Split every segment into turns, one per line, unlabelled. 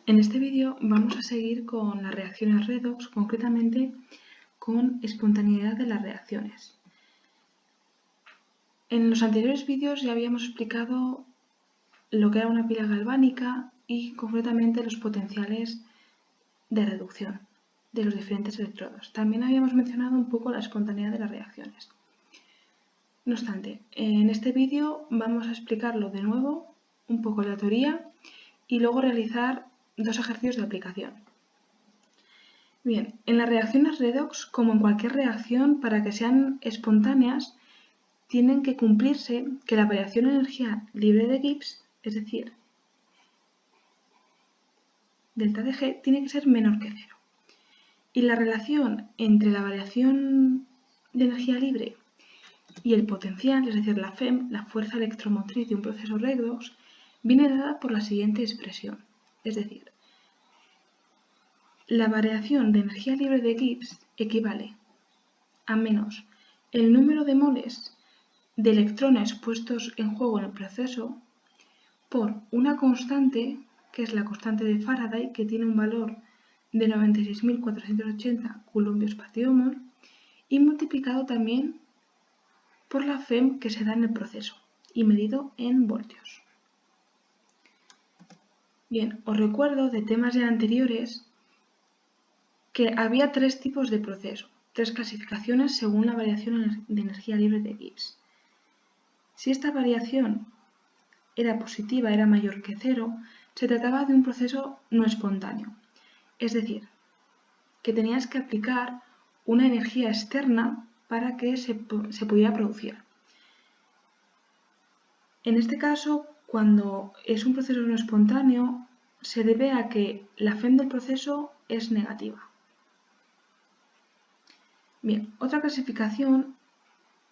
En este vídeo vamos a seguir con las reacciones redox, concretamente con espontaneidad de las reacciones. En los anteriores vídeos ya habíamos explicado lo que era una pila galvánica y concretamente los potenciales de reducción de los diferentes electrodos. También habíamos mencionado un poco la espontaneidad de las reacciones. No obstante, en este vídeo vamos a explicarlo de nuevo, un poco la teoría y luego realizar dos ejercicios de aplicación. Bien, en las reacciones redox, como en cualquier reacción, para que sean espontáneas, tienen que cumplirse que la variación de energía libre de Gibbs, es decir, delta de G, tiene que ser menor que cero. Y la relación entre la variación de energía libre y el potencial, es decir, la FEM, la fuerza electromotriz de un proceso redox, viene dada por la siguiente expresión. Es decir, la variación de energía libre de Gibbs equivale a menos el número de moles de electrones puestos en juego en el proceso por una constante, que es la constante de Faraday, que tiene un valor de 96.480 coulombios/mol, y multiplicado también por la FEM que se da en el proceso y medido en voltios. Bien, os recuerdo de temas ya anteriores que había tres tipos de proceso, tres clasificaciones según la variación de energía libre de Gibbs. Si esta variación era positiva, era mayor que cero, se trataba de un proceso no espontáneo, es decir, que tenías que aplicar una energía externa para que se pudiera producir. En este caso, cuando es un proceso no espontáneo, se debe a que la FEM del proceso es negativa. Bien, otra clasificación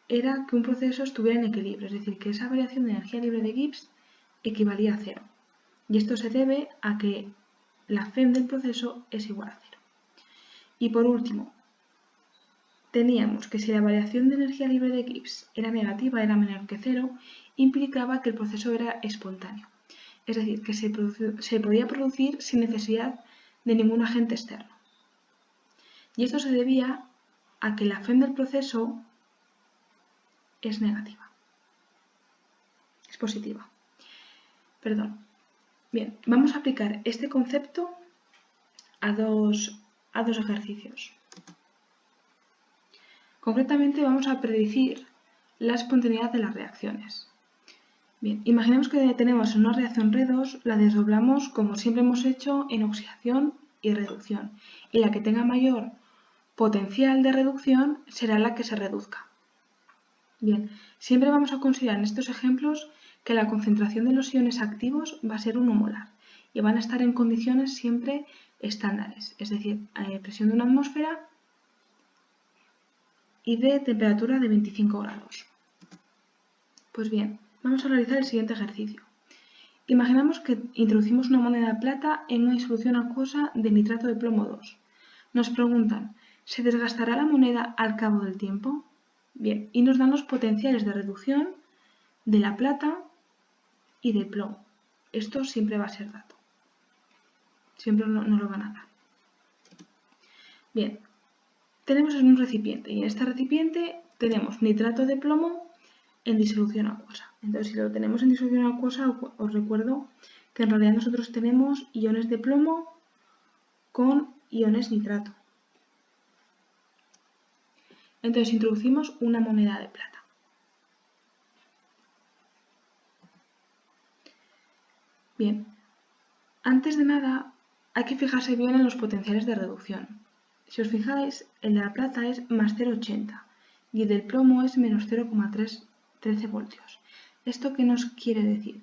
era que un proceso estuviera en equilibrio, es decir, que esa variación de energía libre de Gibbs equivalía a cero. Y esto se debe a que la FEM del proceso es igual a cero. Y por último, teníamos que si la variación de energía libre de Gibbs era negativa, era menor que cero, implicaba que el proceso era espontáneo. Es decir, que se podía producir sin necesidad de ningún agente externo. Y esto se debía a que la FEM del proceso es negativa. Es positiva. Perdón. Bien, vamos a aplicar este concepto a dos ejercicios. Concretamente vamos a predecir la espontaneidad de las reacciones. Bien, imaginemos que tenemos una reacción redox, la desdoblamos como siempre hemos hecho en oxidación y reducción, y la que tenga mayor potencial de reducción será la que se reduzca. Bien, siempre vamos a considerar en estos ejemplos que la concentración de los iones activos va a ser 1 molar y van a estar en condiciones siempre estándares, es decir, presión de una atmósfera y de temperatura de 25 grados. Pues bien, vamos a realizar el siguiente ejercicio. Imaginamos que introducimos una moneda de plata en una disolución acuosa de nitrato de plomo 2. Nos preguntan, ¿se desgastará la moneda al cabo del tiempo? Bien, y nos dan los potenciales de reducción de la plata y del plomo. Esto siempre va a ser dato. Siempre nos lo van a dar. Bien, tenemos en un recipiente y en este recipiente tenemos nitrato de plomo en disolución acuosa. Entonces, si lo tenemos en disolución acuosa, os recuerdo que en realidad nosotros tenemos iones de plomo con iones nitrato. Entonces, introducimos una moneda de plata. Bien, antes de nada hay que fijarse bien en los potenciales de reducción. Si os fijáis, el de la plata es más 0,80 y el del plomo es menos 0,13 voltios. ¿Esto qué nos quiere decir?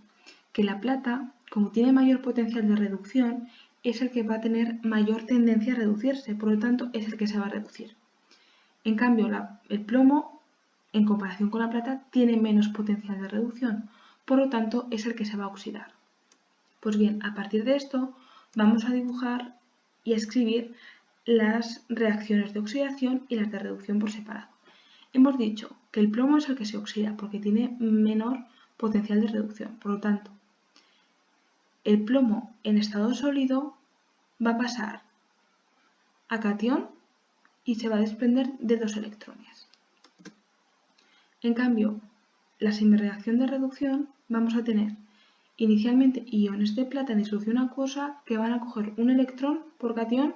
Que la plata, como tiene mayor potencial de reducción, es el que va a tener mayor tendencia a reducirse, por lo tanto es el que se va a reducir. En cambio, el plomo, en comparación con la plata, tiene menos potencial de reducción, por lo tanto es el que se va a oxidar. Pues bien, a partir de esto vamos a dibujar y a escribir las reacciones de oxidación y las de reducción por separado. Hemos dicho que el plomo es el que se oxida porque tiene menor potencial de reducción. Por lo tanto, el plomo en estado sólido va a pasar a catión y se va a desprender de 2 electrones. En cambio, la semireacción de reducción vamos a tener inicialmente iones de plata en disolución acuosa que van a coger un electrón por catión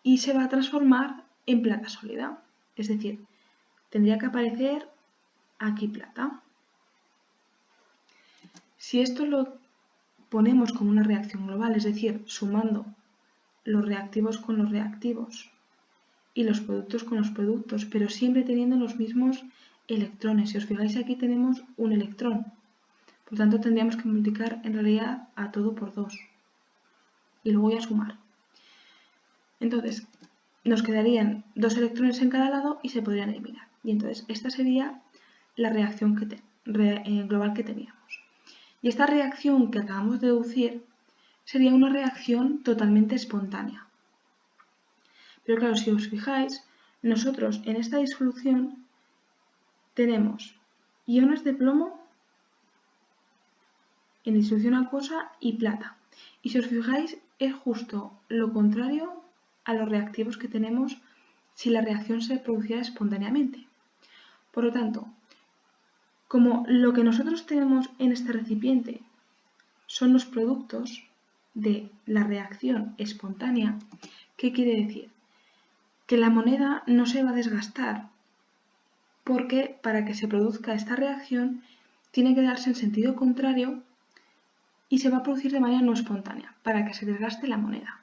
y se va a transformar en plata sólida. Es decir, tendría que aparecer aquí plata. Si esto lo ponemos como una reacción global, es decir, sumando los reactivos con los reactivos y los productos con los productos, pero siempre teniendo los mismos electrones. Si os fijáis, aquí tenemos un electrón. Por tanto, tendríamos que multiplicar en realidad a todo por 2. Y luego voy a sumar. Entonces, nos quedarían 2 electrones en cada lado y se podrían eliminar. Y entonces, esta sería la reacción global que teníamos. Y esta reacción que acabamos de deducir sería una reacción totalmente espontánea. Pero claro, si os fijáis, nosotros en esta disolución tenemos iones de plomo en disolución acuosa y plata. Y si os fijáis, es justo lo contrario a los reactivos que tenemos si la reacción se produciera espontáneamente. Por lo tanto, como lo que nosotros tenemos en este recipiente son los productos de la reacción espontánea, ¿qué quiere decir? Que la moneda no se va a desgastar, porque para que se produzca esta reacción tiene que darse en sentido contrario y se va a producir de manera no espontánea, para que se desgaste la moneda.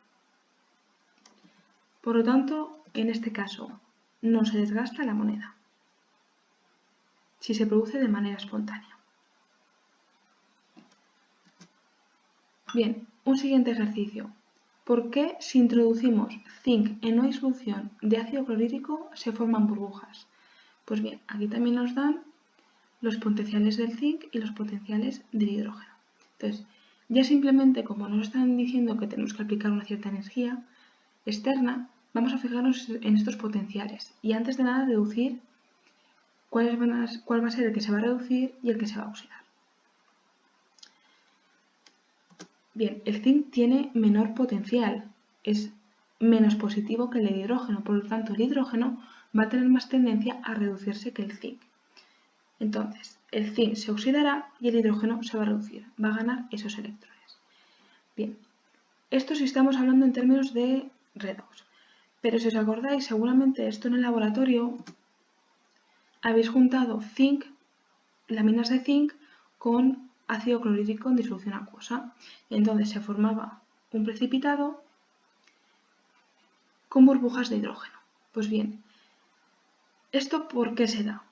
Por lo tanto, en este caso, no se desgasta la moneda si se produce de manera espontánea. Bien, un siguiente ejercicio. ¿Por qué si introducimos zinc en una disolución de ácido clorhídrico se forman burbujas? Pues bien, aquí también nos dan los potenciales del zinc y los potenciales del hidrógeno. Entonces, ya simplemente como nos están diciendo que tenemos que aplicar una cierta energía externa, vamos a fijarnos en estos potenciales y antes de nada deducir cuál va a ser el que se va a reducir y el que se va a oxidar. Bien, el zinc tiene menor potencial, es menos positivo que el hidrógeno, por lo tanto el hidrógeno va a tener más tendencia a reducirse que el zinc. Entonces, el zinc se oxidará y el hidrógeno se va a reducir, va a ganar esos electrones. Bien, esto si estamos hablando en términos de redox, pero si os acordáis, seguramente esto en el laboratorio habéis juntado zinc, láminas de zinc con ácido clorhídrico en disolución acuosa. Entonces se formaba un precipitado con burbujas de hidrógeno. Pues bien, ¿esto por qué se da?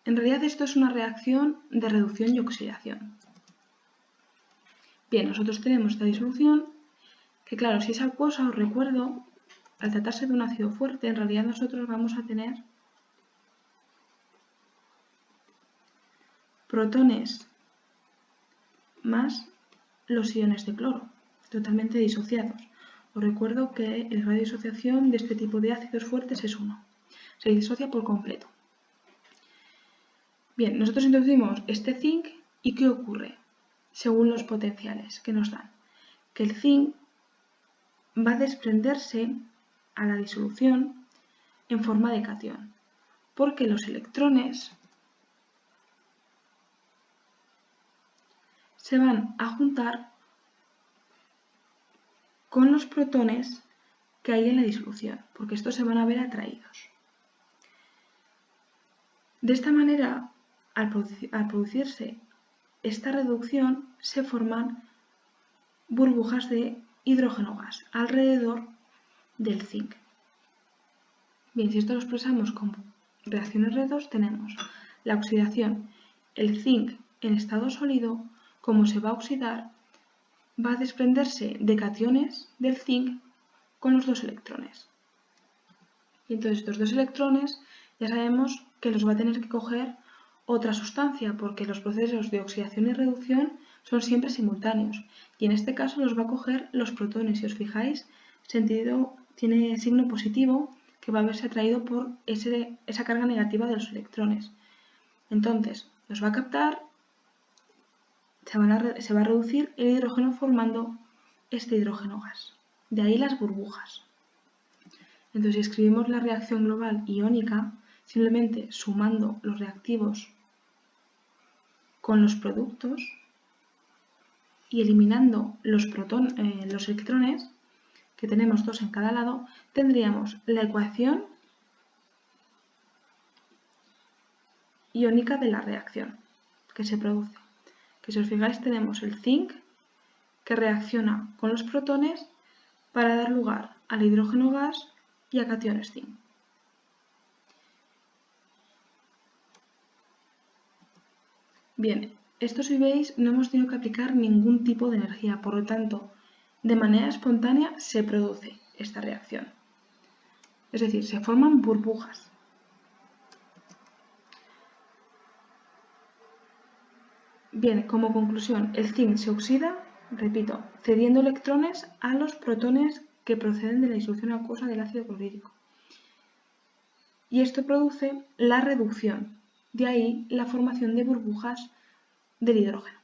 En realidad esto es una reacción de reducción y oxidación. Bien, nosotros tenemos esta disolución que claro, si es acuosa, os recuerdo, al tratarse de un ácido fuerte, en realidad nosotros vamos a tener protones más los iones de cloro, totalmente disociados. Os recuerdo que el grado de disociación de este tipo de ácidos fuertes es 1. Se disocia por completo. Bien, nosotros introducimos este zinc y ¿qué ocurre? Según los potenciales que nos dan. Que el zinc va a desprenderse a la disolución en forma de catión, porque los electrones se van a juntar con los protones que hay en la disolución, porque estos se van a ver atraídos. De esta manera, al producirse esta reducción, se forman burbujas de hidrógeno gas alrededor del zinc. Bien, si esto lo expresamos como reacciones redox, tenemos la oxidación, el zinc en estado sólido, como se va a oxidar, va a desprenderse de cationes del zinc con los 2 electrones. Y entonces estos 2 electrones ya sabemos que los va a tener que coger otra sustancia, porque los procesos de oxidación y reducción son siempre simultáneos. Y en este caso los va a coger los protones. Si os fijáis, tiene signo positivo que va a verse atraído por esa carga negativa de los electrones. Entonces, los va a captar, se va a reducir el hidrógeno formando este hidrógeno gas. De ahí las burbujas. Entonces, si escribimos la reacción global iónica, simplemente sumando los reactivos con los productos y eliminando los electrones, que tenemos 2 en cada lado, tendríamos la ecuación iónica de la reacción que se produce. Que si os fijáis tenemos el zinc que reacciona con los protones para dar lugar al hidrógeno gas y a cationes zinc. Bien, esto si veis no hemos tenido que aplicar ningún tipo de energía, por lo tanto, de manera espontánea se produce esta reacción. Es decir, se forman burbujas. Bien, como conclusión, el zinc se oxida, repito, cediendo electrones a los protones que proceden de la disolución acuosa del ácido clorhídrico. Y esto produce la reducción, de ahí la formación de burbujas del hidrógeno.